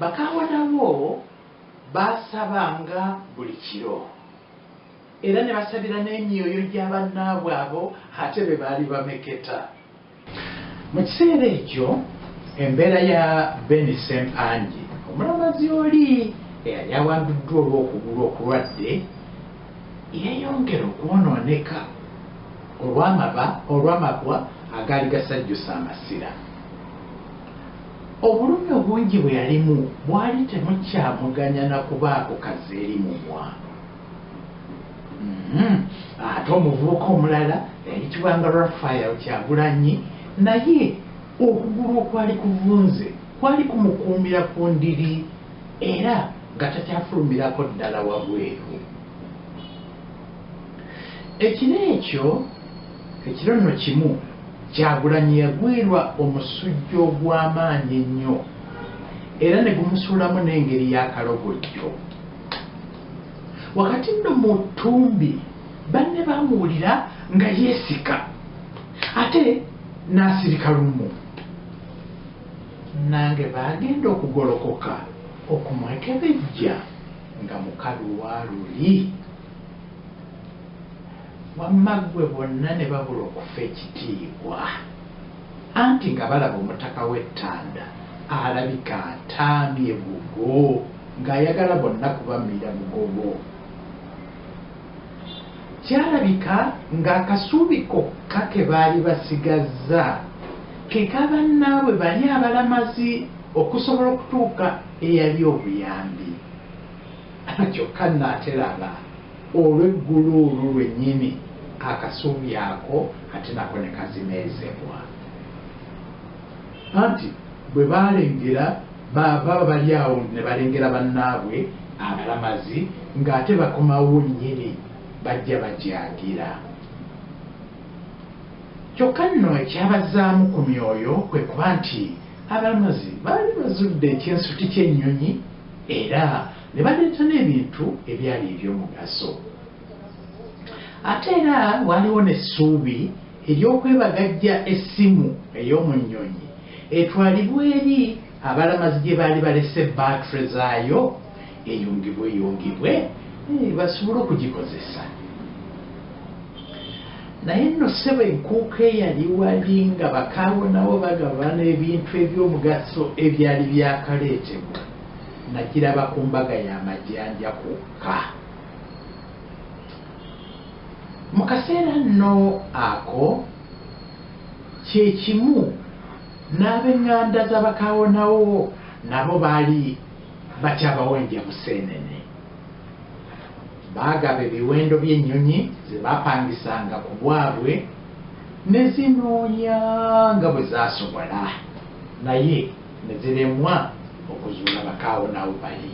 bakaawonawo baasabanga buli kiro era ne basabira n'emyoyo gy'abannaabwe abo ate be baali bameketa. Mu kiseera ekyo embeera ya Beni Sempangi omulamazi oli eyali awambiddwa olw'okugulu okulwadde yeeyongera okwonooneka olw'amabwa agaali gasajjusa amasira. Obulumi obungi bwe yalimu bwali temukyamuganya na kubaako kazi eri mumwa. Ate omuvubuka omulala yayitibwanga Raphael Kyagulanyi naye okugulu okwali kuvunze kwali kumukuumira ku ndiri era nga takyafulumirako ddala wabweru. Ekiro nno kimu Kyagulanyi yagwirwa omusujja ogw'amaanyi ennyo era ne gumusuulamu n'engeri y'akalobojjo. Wakati nno mu ttumbi banne bamuwulira nga yeesika ate n'asirika lumu. Nange baagenda okugolokoka okumwekebejja nga mukalu waaluli. Wamma ggwe bonna ne babula okufa ekitiibwa anti nga balaba omutaka w'ettanda alabika ataamye bugo ng'ayagala bonna kubamira mugogo. Kyalabika ng'akasuubi kokka ke baali basigazza ke kabannaabwe bali abalamazi okusobola okutuuka eyali obuyambi. Kyokka naateraba olw'eggulu olwo lwennyini akasuubi ako ate nako ne kazimeezebwa. Anti bwe baalengera baba bali awo ne balengera bannaabwe abalamazi ng'ate bakomawo nnyini bajja bajagira. Kyokka nno ekyabazaamu ku myoyo kwe kuba nti abalamazi baali bazudde ekyensuti ky'ennyonyi era ne baleeta n'ebintu ebyali eby'omugaso. Ate era waaliwo n'essuubi ery'okwebagajja essimu ey'omu nnyonyi etwalibwa eri abalamazi gye baali balese baatule zaayo eyungibwe basobole okugikozesa. Naye nno ssebo enkuuka eyali wali nga bakaawonawo bagabana ebintu eby'omugaso ebyali byakaleetebwa nagiraba ku mbaga y'amajjanja kwokka. Mu kaseera nno ako kye kimu n'ab'eŋŋanda z'abakaawonawo nabo baali batyabawenja buseenene. Baagaba ebiwendo by'ennyonyi ze baapangisanga ku bwabwe ne zinoonya nga bwe zaasobola naye ne ziremwa okuzuula bakaawonawo bali.